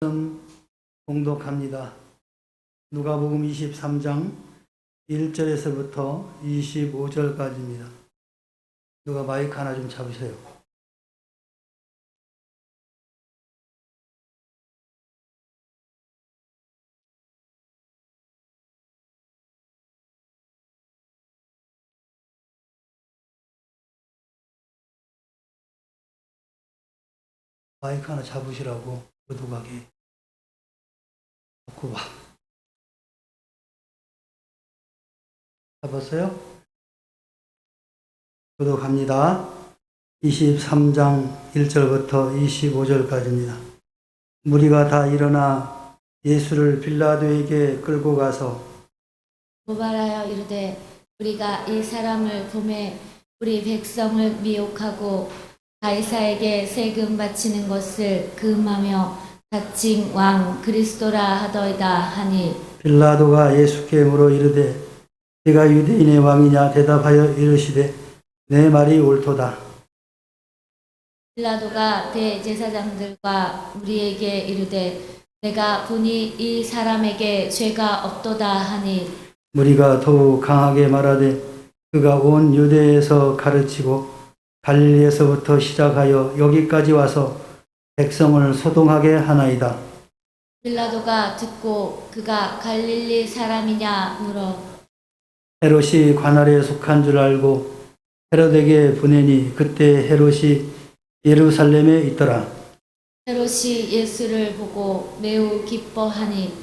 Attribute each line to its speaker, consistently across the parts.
Speaker 1: 말씀 봉독합니다. 누가복음 23장 1절에서부터 25절까지입니다. 누가 마이크 하나 좀 잡으세요. 마이크 하나 잡으시라고 도둑하게. 놓고 봐. 잡았어요? 도둑합니다. 23장 1절부터 25절까지입니다. 무리가 다 일어나 예수를 빌라도에게 끌고 가서
Speaker 2: 고발하여 이르되 우리가 이 사람을 보매 우리 백성을 미혹하고 가이사에게 세금 바치는 것을 금하며 자칭 왕 그리스도라 하더이다 하니
Speaker 1: 빌라도가 예수께 물어 이르되 네가 유대인의 왕이냐 대답하여 이르시되 내 말이 옳도다.
Speaker 2: 빌라도가 대제사장들과 우리에게 이르되 내가 보니 이 사람에게 죄가 없도다 하니
Speaker 1: 무리가 더욱 강하게 말하되 그가 온 유대에서 가르치고 갈릴리에서부터 시작하여 여기까지 와서 백성을 소동하게 하나이다.
Speaker 2: 빌라도가 듣고 그가 갈릴리 사람이냐 물어
Speaker 1: 헤롯이 관할에 속한 줄 알고 헤롯에게 보내니 그때 헤롯이 예루살렘에 있더라.
Speaker 2: 헤롯이 예수를 보고 매우 기뻐하니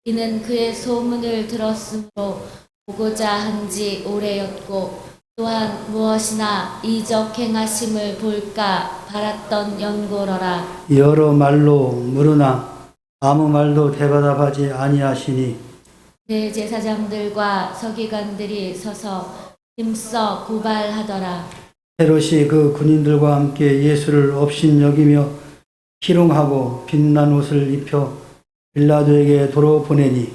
Speaker 2: 이는 그의 소문을 들었으므로 보고자 한지 오래였고 또한 무엇이나 이적 행하심을 볼까 바랐던 연고로라.
Speaker 1: 여러 말로 물으나 아무 말도 대답하지 아니하시니
Speaker 2: 대제사장들과 서기관들이 서서 힘써 고발하더라.
Speaker 1: 헤롯이 그 군인들과 함께 예수를 업신여기며 희롱하고 빛난 옷을 입혀 빌라도에게 도로 보내니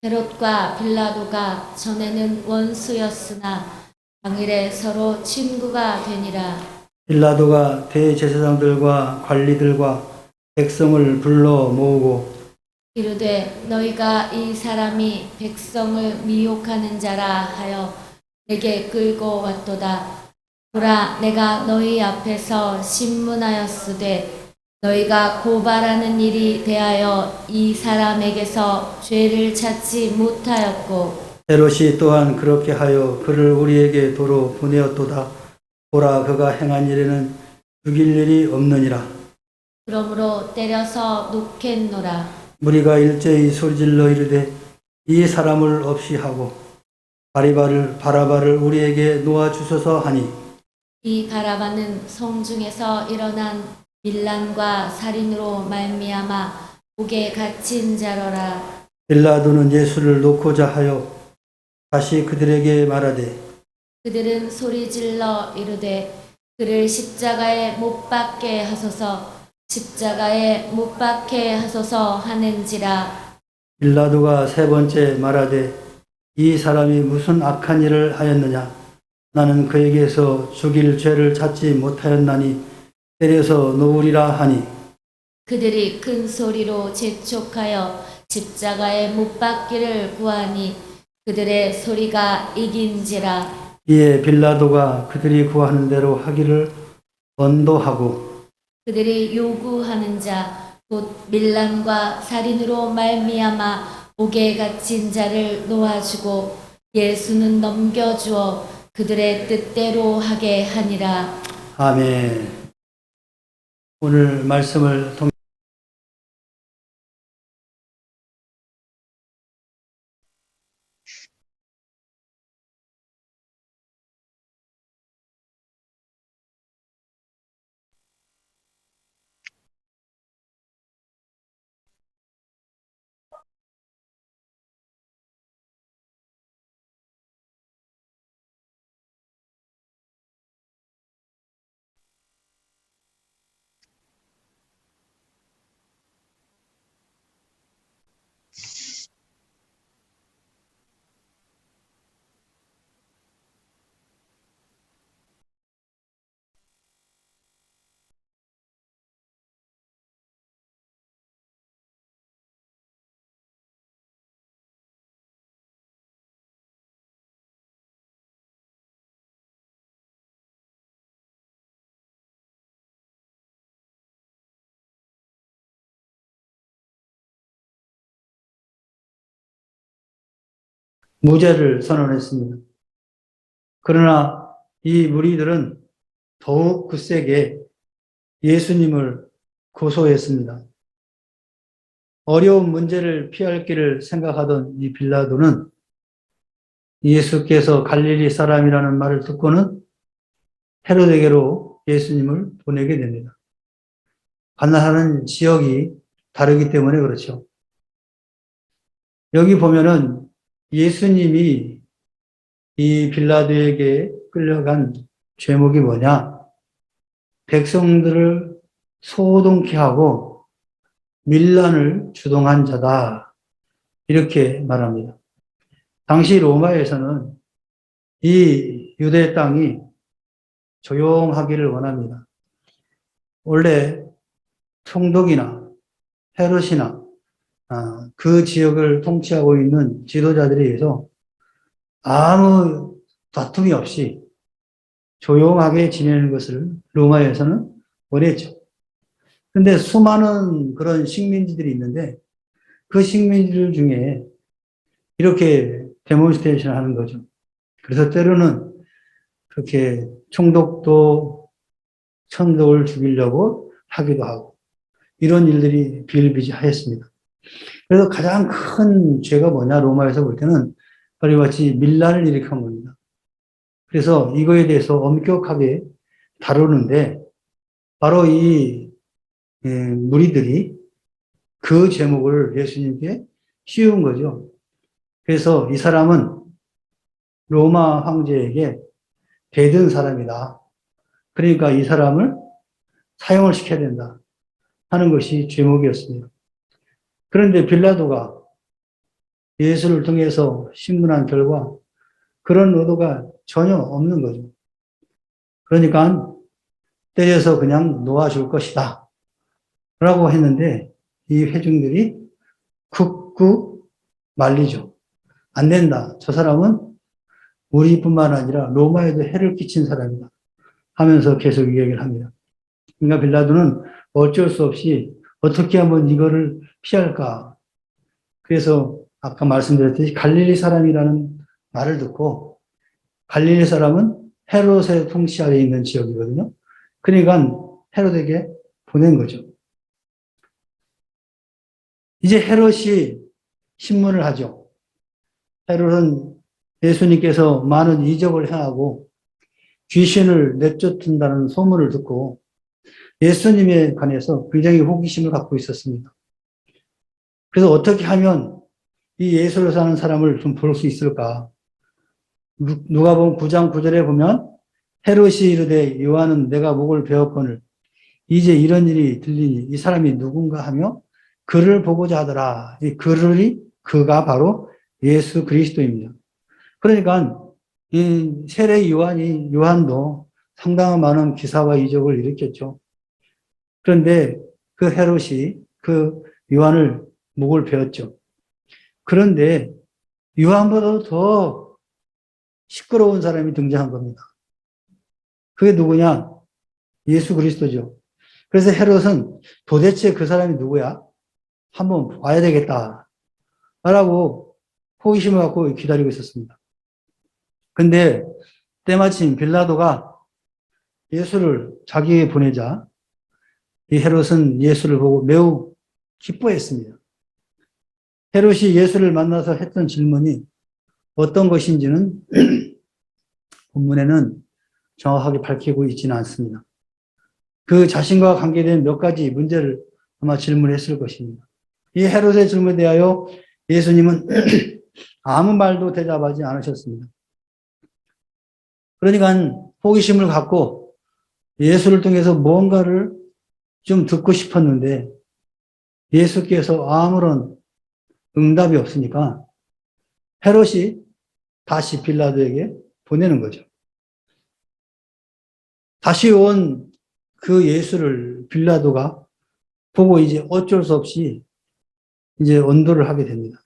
Speaker 2: 헤롯과 빌라도가 전에는 원수였으나 당일에 서로 친구가 되니라.
Speaker 1: 빌라도가 대제사장들과 관리들과 백성을 불러 모으고
Speaker 2: 이르되 너희가 이 사람이 백성을 미혹하는 자라 하여 내게 끌고 왔도다. 보라 내가 너희 앞에서 신문하였으되 너희가 고발하는 일이 대하여 이 사람에게서 죄를 찾지 못하였고
Speaker 1: 헤롯이 또한 그렇게 하여 그를 우리에게 도로 보내었도다. 보라 그가 행한 일에는 죽일 일이 없느니라.
Speaker 2: 그러므로 때려서 놓겠노라.
Speaker 1: 무리가 일제히 소리질러 이르되 이 사람을 없이 하고 바라바를 우리에게 놓아주소서 하니
Speaker 2: 이 바라바는 성중에서 일어난 밀란과 살인으로 말미암아 옥에 갇힌 자로라.
Speaker 1: 빌라도는 예수를 놓고자 하여 다시 그들에게 말하되
Speaker 2: 그들은 소리질러 이르되 그를 십자가에 못 박게 하소서 십자가에 못 박게 하소서 하는지라.
Speaker 1: 빌라도가 세 번째 말하되 이 사람이 무슨 악한 일을 하였느냐 나는 그에게서 죽일 죄를 찾지 못하였나니 때려서 놓으리라 하니
Speaker 2: 그들이 큰 소리로 재촉하여 십자가에 못 박기를 구하니 그들의 소리가 이긴지라.
Speaker 1: 이에 빌라도가 그들이 구하는 대로 하기를 언도하고
Speaker 2: 그들이 요구하는 자 곧 밀란과 살인으로 말미암아 옥에 갇힌 자를 놓아주고 예수는 넘겨주어 그들의 뜻대로 하게 하니라.
Speaker 1: 아멘. 오늘 말씀을 통해 무죄를 선언했습니다. 그러나 이 무리들은 더욱 굳세게 예수님을 고소했습니다. 어려운 문제를 피할 길을 생각하던 이 빌라도는 예수께서 갈릴리 사람이라는 말을 듣고는 헤로데게로 예수님을 보내게 됩니다. 관할하는 지역이 다르기 때문에 그렇죠. 여기 보면은 예수님이 이 빌라도에게 끌려간 죄목이 뭐냐? 백성들을 소동케 하고 밀란을 주동한 자다. 이렇게 말합니다. 당시 로마에서는 이 유대 땅이 조용하기를 원합니다. 원래 총독이나 헤롯이나 그 지역을 통치하고 있는 지도자들에 의해서 아무 다툼이 없이 조용하게 지내는 것을 로마에서는 원했죠. 근데 수많은 그런 식민지들이 있는데 그 식민지들 중에 이렇게 데몬스트레이션을 하는 거죠. 그래서 때로는 그렇게 총독도 천독을 죽이려고 하기도 하고 이런 일들이 비일비재하였습니다. 그래서 가장 큰 죄가 뭐냐 로마에서 볼 때는 바로 같이 밀란을 일으킨 겁니다. 그래서 이거에 대해서 엄격하게 다루는데 바로 이 무리들이 그 제목을 예수님께 씌운 거죠. 그래서 이 사람은 로마 황제에게 대든 사람이다. 그러니까 이 사람을 사형을 시켜야 된다 하는 것이 제목이었습니다. 그런데 빌라도가 예수를 통해서 신문한 결과 그런 의도가 전혀 없는 거죠. 그러니까 때려서 그냥 놓아줄 것이다 라고 했는데 이 회중들이 극구 말리죠. 안 된다. 저 사람은 우리뿐만 아니라 로마에도 해를 끼친 사람이다 하면서 계속 이야기를 합니다. 그러니까 빌라도는 어쩔 수 없이 어떻게 하면 이거를 피할까. 그래서 아까 말씀드렸듯이 갈릴리 사람이라는 말을 듣고 갈릴리 사람은 헤롯의 통치 아래에 있는 지역이거든요. 그러니까 헤롯에게 보낸 거죠. 이제 헤롯이 신문을 하죠. 헤롯은 예수님께서 많은 이적을 행하고 귀신을 내쫓는다는 소문을 듣고 예수님에 관해서 굉장히 호기심을 갖고 있었습니다. 그래서 어떻게 하면 이 예수를 사는 사람을 좀 볼 수 있을까? 누가복음 9장 9절에 보면 헤롯이 이르되 요한은 내가 목을 베었거늘 이제 이런 일이 들리니 이 사람이 누군가 하며 그를 보고자 하더라. 이 그가 바로 예수 그리스도입니다. 그러니까 이 세례 요한도 상당한 많은 기사와 이적을 일으켰죠. 그런데 그 헤롯이 그 요한을 목을 베었죠. 그런데 요한보다도 더 시끄러운 사람이 등장한 겁니다. 그게 누구냐? 예수 그리스도죠. 그래서 헤롯은 도대체 그 사람이 누구야? 한번 봐야 되겠다. 라고 호기심을 갖고 기다리고 있었습니다. 근데 때마침 빌라도가 예수를 자기에게 보내자 이 헤롯은 예수를 보고 매우 기뻐했습니다. 헤롯이 예수를 만나서 했던 질문이 어떤 것인지는 본문에는 정확하게 밝히고 있지는 않습니다. 그 자신과 관계된 몇 가지 문제를 아마 질문했을 것입니다. 이 헤롯의 질문에 대하여 예수님은 아무 말도 대답하지 않으셨습니다. 그러니까 호기심을 갖고 예수를 통해서 뭔가를 좀 듣고 싶었는데 예수께서 아무런 응답이 없으니까 헤롯이 다시 빌라도에게 보내는 거죠. 다시 온 그 예수를 빌라도가 보고 이제 어쩔 수 없이 이제 언도를 하게 됩니다.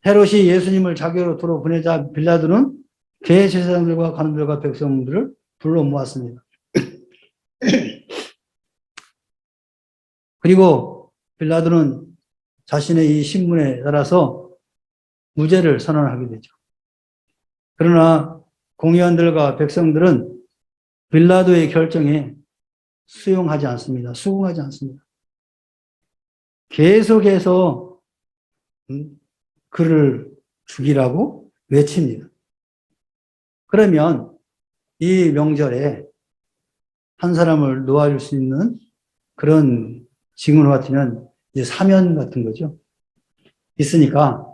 Speaker 1: 헤롯이 예수님을 자기로 도로 보내자 빌라도는 대제사장들과 관원들과 백성들을 불러 모았습니다. 그리고 빌라도는 자신의 이 신문에 따라서 무죄를 선언하게 되죠. 그러나 공의원들과 백성들은 빌라도의 결정에 수용하지 않습니다. 수긍하지 않습니다. 계속해서 그를 죽이라고 외칩니다. 그러면 이 명절에 한 사람을 놓아줄 수 있는 그런 징후 같으면 이제 사면 같은 거죠. 있으니까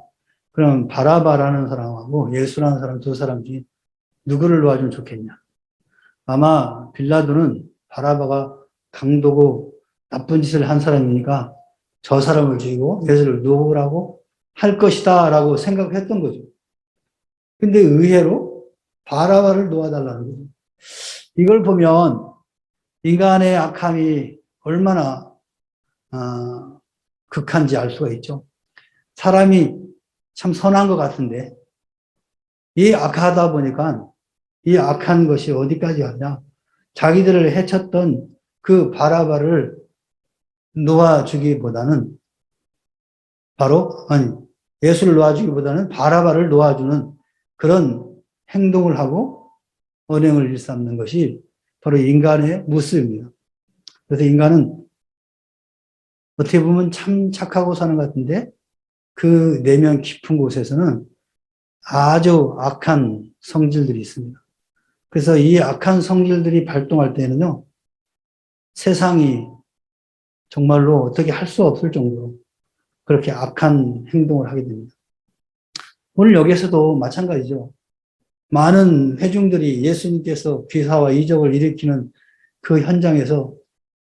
Speaker 1: 그럼 바라바라는 사람하고 예수라는 사람 두 사람 중에 누구를 놓아주면 좋겠냐. 아마 빌라도는 바라바가 강도고 나쁜 짓을 한 사람이니까 저 사람을 죽이고 예수를 놓으라고 할 것이다 라고 생각했던 거죠. 근데 의외로 바라바를 놓아달라는 거죠. 이걸 보면 인간의 악함이 얼마나 극한지 알 수가 있죠. 사람이 참 선한 것 같은데 이 악하다 보니까 이 악한 것이 어디까지 가냐. 자기들을 해쳤던 그 바라바를 놓아주기보다는 예수를 놓아주기보다는 바라바를 놓아주는 그런 행동을 하고 언행을 일삼는 것이 바로 인간의 모습입니다. 그래서 인간은 어떻게 보면 참 착하고 사는 것 같은데 그 내면 깊은 곳에서는 아주 악한 성질들이 있습니다. 그래서 이 악한 성질들이 발동할 때는요, 세상이 정말로 어떻게 할 수 없을 정도로 그렇게 악한 행동을 하게 됩니다. 오늘 여기에서도 마찬가지죠. 많은 회중들이 예수님께서 비사와 이적을 일으키는 그 현장에서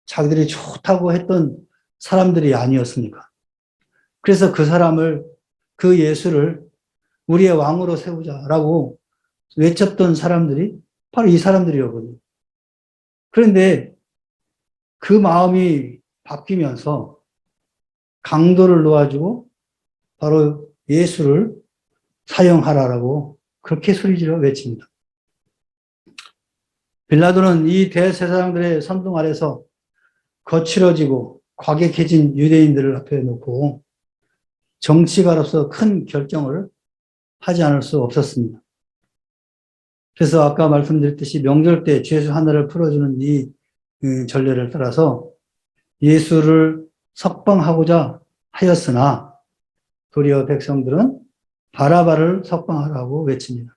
Speaker 1: 자기들이 좋다고 했던 사람들이 아니었습니까? 그래서 그 예수를 우리의 왕으로 세우자라고 외쳤던 사람들이 바로 이 사람들이었거든요. 그런데 그 마음이 바뀌면서 강도를 놓아주고 바로 예수를 사형하라라고 그렇게 소리지르어 외칩니다. 빌라도는 이 대제사장들의 선동 아래서 거칠어지고 과격해진 유대인들을 앞에 놓고 정치가로서 큰 결정을 하지 않을 수 없었습니다. 그래서 아까 말씀드렸듯이 명절 때 죄수 하나를 풀어주는 이 전례를 따라서 예수를 석방하고자 하였으나 도리어 백성들은 바라바를 석방하라고 외칩니다.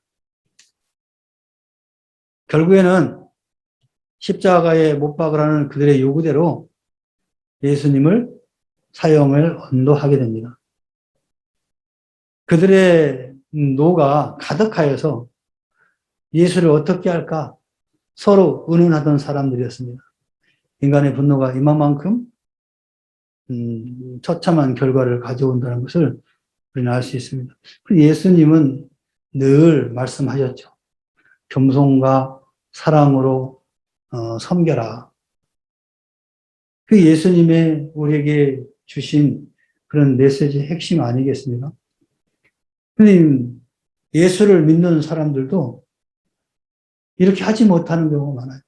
Speaker 1: 결국에는 십자가에 못 박으라는 그들의 요구대로 예수님을 사형을 언도하게 됩니다. 그들의 노가 가득하여서 예수를 어떻게 할까 서로 의논하던 사람들이었습니다. 인간의 분노가 이만큼 처참한 결과를 가져온다는 것을 우리는 알 수 있습니다. 예수님은 늘 말씀하셨죠. 겸손과 사랑으로 섬겨라. 그 예수님의 우리에게 주신 그런 메시지의 핵심 아니겠습니까? 선생님, 예수를 믿는 사람들도 이렇게 하지 못하는 경우가 많아요.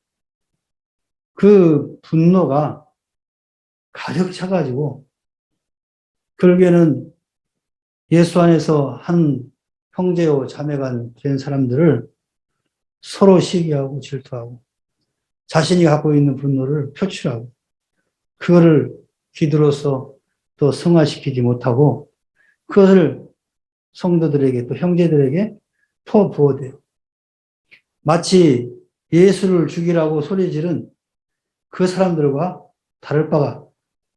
Speaker 1: 그 분노가 가득 차가지고 결국에는 예수 안에서 한 형제요 자매가 된 사람들을 서로 시기하고 질투하고 자신이 갖고 있는 분노를 표출하고 그거를 기도로서 또 승화시키지 못하고 그것을 성도들에게 또 형제들에게 퍼부어대요. 마치 예수를 죽이라고 소리 지른 그 사람들과 다를 바가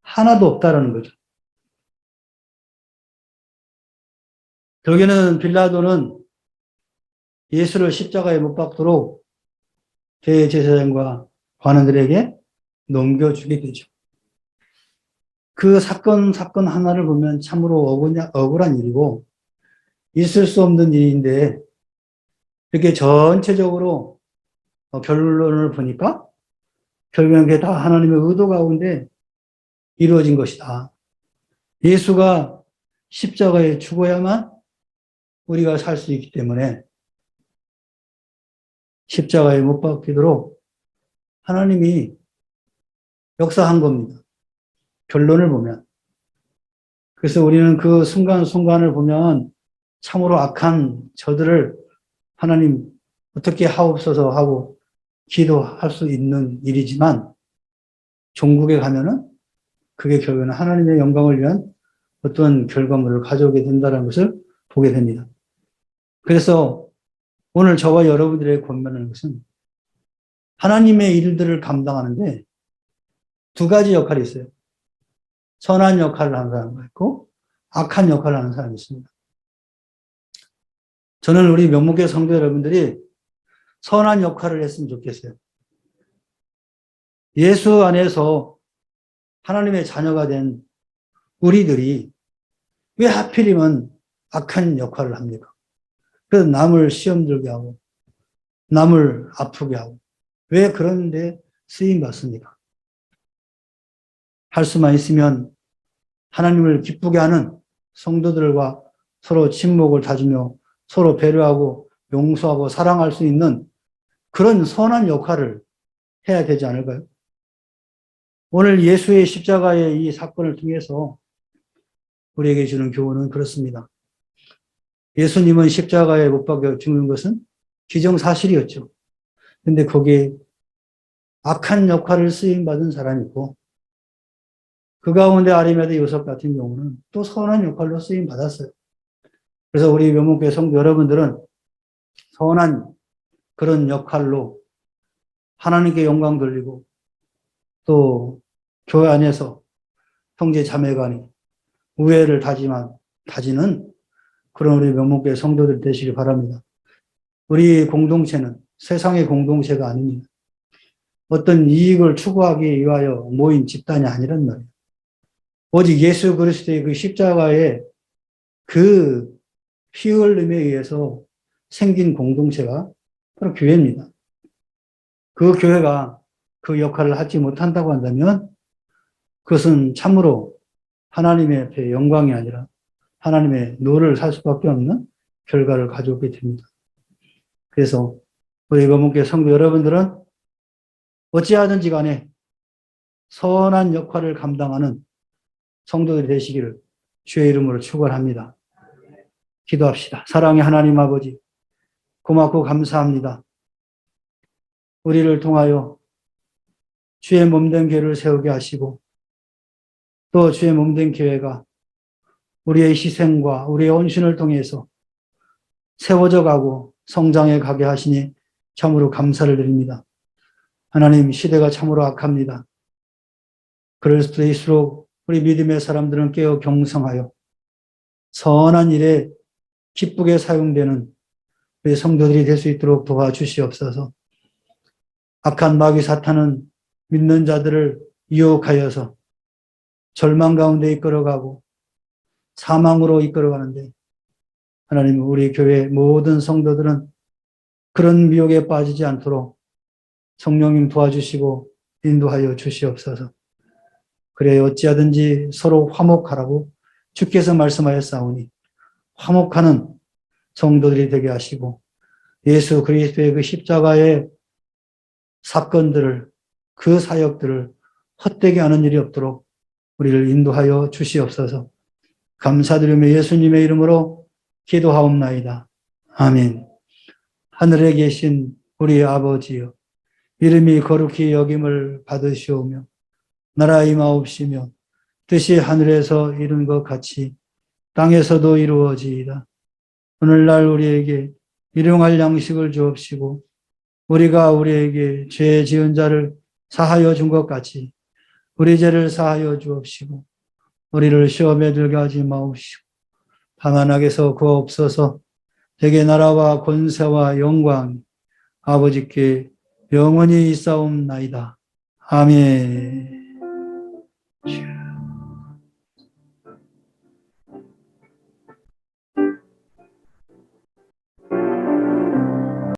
Speaker 1: 하나도 없다라는 거죠. 결국에는 빌라도는 예수를 십자가에 못 박도록 대제사장과 관원들에게 넘겨주게 되죠. 그 사건 하나를 보면 참으로 억울한 일이고 있을 수 없는 일인데 이렇게 전체적으로 결론을 보니까 결국엔 그게 다 하나님의 의도 가운데 이루어진 것이다. 예수가 십자가에 죽어야만 우리가 살 수 있기 때문에 십자가에 못 박히도록 하나님이 역사한 겁니다. 결론을 보면. 그래서 우리는 그 순간순간을 보면 참으로 악한 저들을 하나님 어떻게 하옵소서 하고 기도할 수 있는 일이지만 종국에 가면은 그게 결국에는 하나님의 영광을 위한 어떤 결과물을 가져오게 된다는 것을 보게 됩니다. 그래서 오늘 저와 여러분들의 권면하는 것은 하나님의 일들을 감당하는데 두 가지 역할이 있어요. 선한 역할을 하는 사람이 있고 악한 역할을 하는 사람이 있습니다. 저는 우리 명목의 성도 여러분들이 선한 역할을 했으면 좋겠어요. 예수 안에서 하나님의 자녀가 된 우리들이 왜 하필이면 악한 역할을 합니까? 그래서 남을 시험 들게 하고 남을 아프게 하고 왜 그런데 쓰임 받습니까? 할 수만 있으면 하나님을 기쁘게 하는 성도들과 서로 친목을 다지며 서로 배려하고 용서하고 사랑할 수 있는 그런 선한 역할을 해야 되지 않을까요? 오늘 예수의 십자가의 이 사건을 통해서 우리에게 주는 교훈은 그렇습니다. 예수님은 십자가에 못 박혀 죽는 것은 기정사실이었죠. 근데 거기에 악한 역할을 쓰임받은 사람이 있고 그 가운데 아리마대 요셉 같은 경우는 또 선한 역할로 쓰임받았어요. 그래서 우리 명목교회 성도 여러분들은 선한 그런 역할로 하나님께 영광 돌리고 또 교회 안에서 형제 자매 간에 우애를 다지는 그런 우리 명목교회 성도들 되시기 바랍니다. 우리 공동체는 세상의 공동체가 아닙니다. 어떤 이익을 추구하기 위하여 모인 집단이 아니란 말이에요. 오직 예수 그리스도의 그 십자가의 그 피 흘림에 의해서 생긴 공동체가 바로 교회입니다. 그 교회가 그 역할을 하지 못한다고 한다면 그것은 참으로 하나님의 앞에 영광이 아니라 하나님의 노를 살 수밖에 없는 결과를 가져오게 됩니다. 그래서 우리 거목교회 성도 여러분들은 어찌하든지 간에 선한 역할을 감당하는 성도들이 되시기를 주의 이름으로 축원합니다. 기도합시다. 사랑의 하나님 아버지, 고맙고 감사합니다. 우리를 통하여 주의 몸된 교회를 세우게 하시고 또 주의 몸된 교회가 우리의 희생과 우리의 헌신을 통해서 세워져 가고 성장해 가게 하시니 참으로 감사를 드립니다. 하나님, 시대가 참으로 악합니다. 그럴 수도 있을수록 우리 믿음의 사람들은 깨어 경성하여 선한 일에 기쁘게 사용되는 우리 성도들이 될 수 있도록 도와주시옵소서. 악한 마귀 사탄은 믿는 자들을 유혹하여서 절망 가운데 이끌어가고 사망으로 이끌어가는데 하나님, 우리 교회 모든 성도들은 그런 미혹에 빠지지 않도록 성령님 도와주시고 인도하여 주시옵소서. 그래 어찌하든지 서로 화목하라고 주께서 말씀하였사오니 화목하는 성도들이 되게 하시고 예수 그리스도의 그 십자가의 사건들을 그 사역들을 헛되게 하는 일이 없도록 우리를 인도하여 주시옵소서. 감사드리며 예수님의 이름으로 기도하옵나이다. 아멘. 하늘에 계신 우리 아버지여, 이름이 거룩히 여김을 받으시오며 나라 임하옵시며 뜻이 하늘에서 이룬 것 같이 땅에서도 이루어지이다. 오늘날 우리에게 일용할 양식을 주옵시고 우리가 우리에게 죄 지은 자를 사하여 준 것 같이 우리 죄를 사하여 주옵시고 우리를 시험에 들게 하지 마옵시고 다만 악에서 구하옵소서. 대개 나라와 권세와 영광 아버지께 영원히 있사옵나이다. 아멘.